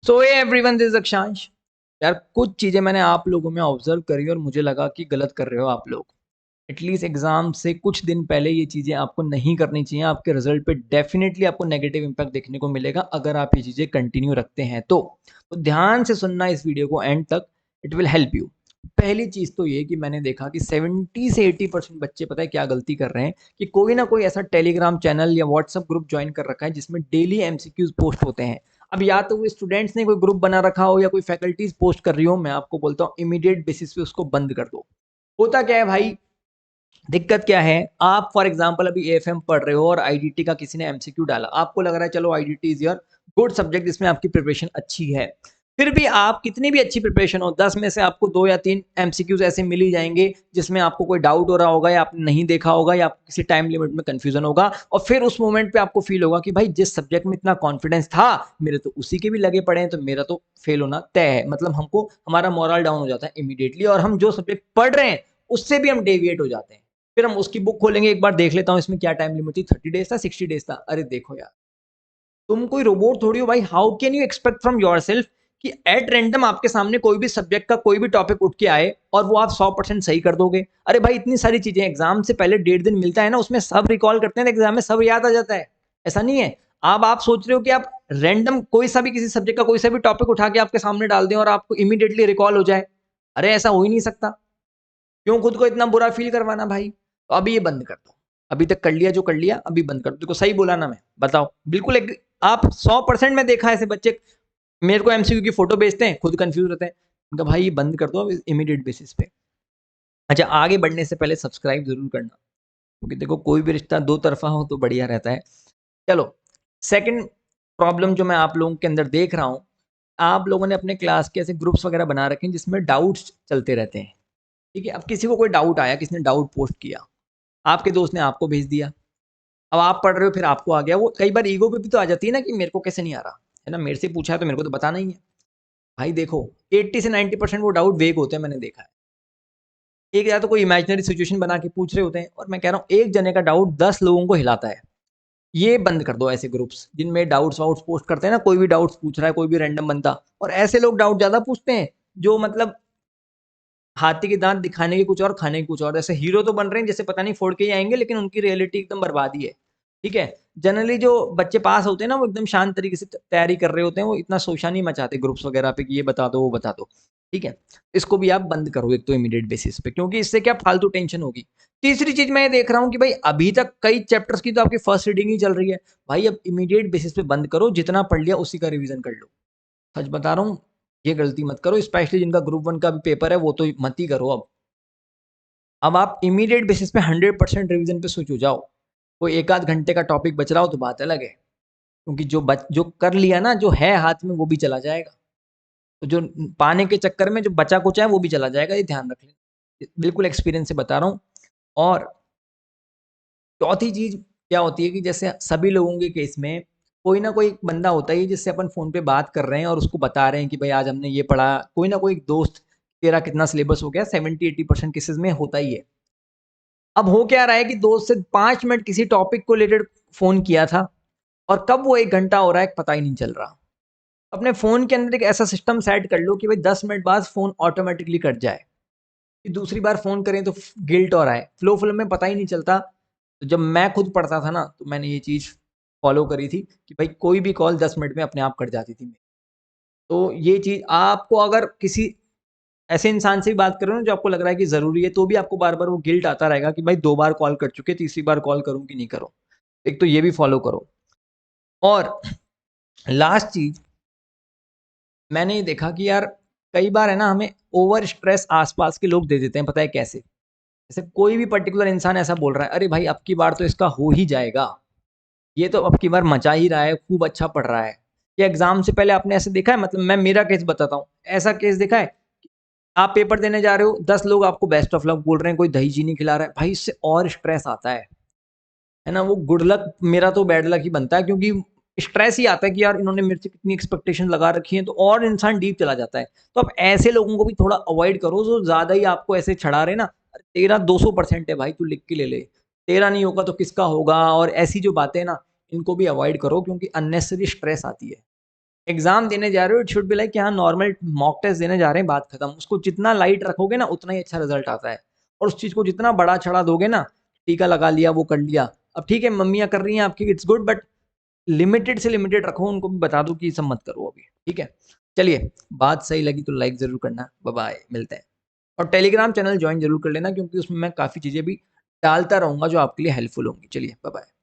So everyone this अक्षांश। यार कुछ चीज़ें मैंने आप लोगों में ऑब्जर्व करी और मुझे लगा कि गलत कर रहे हो आप लोग। एटलीस्ट एग्जाम से कुछ दिन पहले ये चीज़ें आपको नहीं करनी चाहिए। आपके रिजल्ट पे डेफिनेटली आपको नेगेटिव इम्पैक्ट देखने को मिलेगा अगर आप ये चीज़ें कंटिन्यू रखते हैं तो ध्यान से सुनना इस वीडियो को एंड तक। It will help you. पहली चीज़ तो ये कि मैंने देखा कि 70 से 80% बच्चे पता है क्या गलती कर रहे हैं कि कोई ना कोई ऐसा टेलीग्राम चैनल या व्हाट्सएप ग्रुप ज्वाइन कर रखा है जिसमें डेली एमसीक्यूज पोस्ट होते हैं। अब या तो वो स्टूडेंट्स ने कोई ग्रुप बना रखा हो या कोई फैकल्टीज पोस्ट कर रही हो, मैं आपको बोलता हूँ इमीडिएट बेसिस पे उसको बंद कर दो। होता क्या है भाई, दिक्कत क्या है, आप फॉर एग्जांपल अभी एएफएम पढ़ रहे हो और आईडीटी का किसी ने एमसीक्यू डाला, आपको लग रहा है चलो IDT is your good subject, जिसमें आपकी प्रिपरेशन अच्छी है। फिर भी आप कितनी भी अच्छी प्रिपरेशन हो, 10 में से आपको 2 या 3 एमसीक्यूज ऐसे मिल ही जाएंगे जिसमें आपको कोई डाउट हो रहा होगा या आपने नहीं देखा होगा या आपको किसी टाइम लिमिट में कंफ्यूजन होगा, और फिर उस मोमेंट पे आपको फील होगा कि भाई जिस सब्जेक्ट में इतना कॉन्फिडेंस था मेरे तो उसी के भी लगे पड़े हैं, तो मेरा तो फेल होना तय है। मतलब हमको हमारा मोरल डाउन हो जाता है इमीडिएटली, और हम जो सब्जेक्ट पढ़ रहे हैं उससे भी हम डेविएट हो जाते हैं। फिर हम उसकी बुक खोलेंगे, एक बार देख लेता हूँ इसमें क्या टाइम लिमिट थी, 30 डेज था, 60 डेज था। अरे देखो यार, तुम कोई रोबोट थोड़ी हो भाई। How can you expect from yourself कि एट रैंडम आपके सामने कोई भी सब्जेक्ट का कोई भी टॉपिक उठ के आए और वो आप 100% सही कर दोगे। अरे भाई इतनी सारी चीजें, एग्जाम से पहले 1.5 दिन मिलता है ना, उसमें सब रिकॉल करते हैं, एग्जाम में सब याद आ जाता है। ऐसा नहीं है। अब आप सोच रहे हो कि आप रैंडम कोई सा भी किसी सब्जेक्ट का कोई सा भी टॉपिक उठा के आपके सामने डाल दें और आपको इमीडिएटली रिकॉल हो जाए। अरे ऐसा हो ही नहीं सकता। क्यों खुद को इतना बुरा फील करवाना भाई। तो अभी ये बंद कर दो। अभी तक कर लिया जो कर लिया, अभी बंद कर दो। देखो सही बोला ना मैं, बताओ बिल्कुल आप 100% में देखा ऐसे बच्चे मेरे को एमसीक्यू की फोटो भेजते हैं, खुद कंफ्यूज रहते हैं। उनका भाई ये बंद कर दो इमीडिएट बेसिस पे। अच्छा, आगे बढ़ने से पहले सब्सक्राइब जरूर करना, क्योंकि देखो कोई भी रिश्ता दो तरफा हो तो बढ़िया रहता है। चलो, सेकंड प्रॉब्लम जो मैं आप लोगों के अंदर देख रहा हूँ, आप लोगों ने अपने क्लास के ऐसे ग्रुप्स वगैरह बना रखे हैं जिसमें डाउट्स चलते रहते हैं। ठीक है, अब किसी को कोई डाउट आया, किसी ने डाउट पोस्ट किया, आपके दोस्त ने आपको भेज दिया। अब आप पढ़ रहे हो, फिर आपको आ गया। वो कई बार ईगो पे भी तो आ जाती है ना कि मेरे को कैसे नहीं आ रहा है ना, मेरे से पूछा है तो मेरे को तो बताना ही है। भाई देखो, 80 से 90% वो डाउट वेग होते हैं, मैंने देखा है। एक या तो कोई इमेजिनरी सिचुएशन बना के पूछ रहे होते हैं, और मैं कह रहा हूँ एक जने का डाउट 10 लोगों को हिलाता है। ये बंद कर दो ऐसे ग्रुप्स जिनमें डाउट्स वाउट्स पोस्ट करते हैं ना, कोई भी डाउट्स पूछ रहा है, कोई भी रैंडम बंदा। और ऐसे लोग डाउट ज्यादा पूछते हैं जो मतलब हाथी के दांत दिखाने के कुछ और, खाने के कुछ और। ऐसे हीरो तो बन रहे हैं जैसे पता नहीं फोड़ के ही आएंगे, लेकिन उनकी रियलिटी एकदम बर्बादी है। ठीक है। जनरली जो बच्चे पास होते हैं ना, वो एकदम शांत तरीके से तैयारी कर रहे होते हैं, वो इतना शोशा नहीं मचाते ग्रुप्स वगैरह पे कि ये बता दो वो बता दो। ठीक है। इसको भी आप बंद करो एक तो इमीडिएट बेसिस पे, क्योंकि इससे क्या फालतू टेंशन होगी। तीसरी चीज मैं ये देख रहा हूँ कि भाई अभी तक कई चैप्टर्स की तो आपकी फर्स्ट रीडिंग ही चल रही है। भाई अब इमीडिएट बेसिस पे बंद करो, जितना पढ़ लिया उसी का रिवीजन कर लो। सच बता रहा हूँ, ये गलती मत करो। स्पेशली जिनका ग्रुप 1 का भी पेपर है वो तो मत ही करो। अब आप इमीडिएट बेसिस पे 100% रिवीजन पे स्विच हो जाओ। कोई एक आध घंटे का टॉपिक बच रहा हो तो बात अलग है, क्योंकि जो कर लिया ना, जो है हाथ में वो भी चला जाएगा। तो जो पाने के चक्कर में जो बचा कुचा है वो भी चला जाएगा, ये ध्यान रख लें। बिल्कुल एक्सपीरियंस से बता रहा हूँ। और चौथी चीज क्या होती है कि जैसे सभी लोगों के केस में कोई ना कोई बंदा होता है जिससे अपन फोन पे बात कर रहे हैं और उसको बता रहे हैं कि भाई आज हमने ये पढ़ा। कोई ना कोई दोस्त, तेरा कितना सिलेबस हो गया, 70-80% केसेस में होता ही है। अब हो क्या रहा है कि 2 से 5 मिनट किसी टॉपिक को रिलेटेड फोन किया था, और कब वो 1 घंटा हो रहा है पता ही नहीं चल रहा। अपने फोन के अंदर एक ऐसा सिस्टम सेट कर लो कि भाई 10 मिनट बाद फोन ऑटोमेटिकली कट जाए, कि दूसरी बार फोन करें तो गिल्ट और आए, फ्लो फ्लो में पता ही नहीं चलता। तो जब मैं खुद पढ़ता था ना, तो मैंने ये चीज फॉलो करी थी कि भाई कोई भी कॉल 10 मिनट में अपने आप कट जाती थी। तो ये चीज आपको, अगर किसी ऐसे इंसान से भी बात कर रहे हो जो आपको लग रहा है कि जरूरी है, तो भी आपको बार बार वो गिल्ट आता रहेगा कि भाई 2 बार कॉल कर चुके, तीसरी बार कॉल करूं कि नहीं करूं। एक तो ये भी फॉलो करो। और लास्ट चीज, मैंने ये देखा कि यार कई बार है ना, हमें ओवर स्ट्रेस आसपास के लोग दे देते हैं। पता है कैसे? जैसे कोई भी पर्टिकुलर इंसान ऐसा बोल रहा है, अरे भाई अब की बार तो इसका हो ही जाएगा, ये तो अब की बार मचा ही रहा है, खूब अच्छा पढ़ रहा है। ये एग्जाम से पहले आपने ऐसे देखा है? मतलब मैं मेरा केस बताता हूँ, ऐसा केस देखा है? आप पेपर देने जा रहे हो, 10 लोग आपको बेस्ट ऑफ लक बोल रहे हैं, कोई दही चीनी खिला रहा है, भाई इससे और स्ट्रेस आता है ना। वो गुड लक मेरा तो बैड लक ही बनता है, क्योंकि स्ट्रेस ही आता है कि यार इन्होंने मेरे से कितनी एक्सपेक्टेशन लगा रखी है, तो और इंसान डीप चला जाता है। तो आप ऐसे लोगों को भी थोड़ा अवॉइड करो जो ज्यादा ही आपको ऐसे छड़ा रहे ना। तेरा 200% है भाई, तू लिख के ले ले, तेरा नहीं होगा तो किसका होगा, और ऐसी जो बातें ना, इनको भी अवॉइड करो, क्योंकि अननेसेसरी स्ट्रेस आती है। एग्ज़ाम देने जा रहे हो, इट शुड बी लाइक कि हाँ, नॉर्मल मॉक टेस्ट देने जा रहे हैं, बात खत्म। उसको जितना लाइट रखोगे ना, उतना ही अच्छा रिज़ल्ट आता है और उस चीज़ को जितना बड़ा-चढ़ा दोगे ना, टीका लगा लिया, वो कर लिया। अब ठीक है, मम्मियाँ कर रही हैं आपकी, इट्स गुड, बट लिमिटेड से लिमिटेड रखो, उनको भी बता दो कि ये सब मत करो अभी, ठीक है? चलिए, बात सही लगी तो लाइक ज़रूर करना। बाय-बाय, मिलते हैं। और टेलीग्राम चैनल जॉइन ज़रूर कर लेना क्योंकि उसमें मैं काफ़ी चीज़ें भी डालता रहूँगा जो आपके लिए हेल्पफुल होंगी। चलिए, बाय-बाय।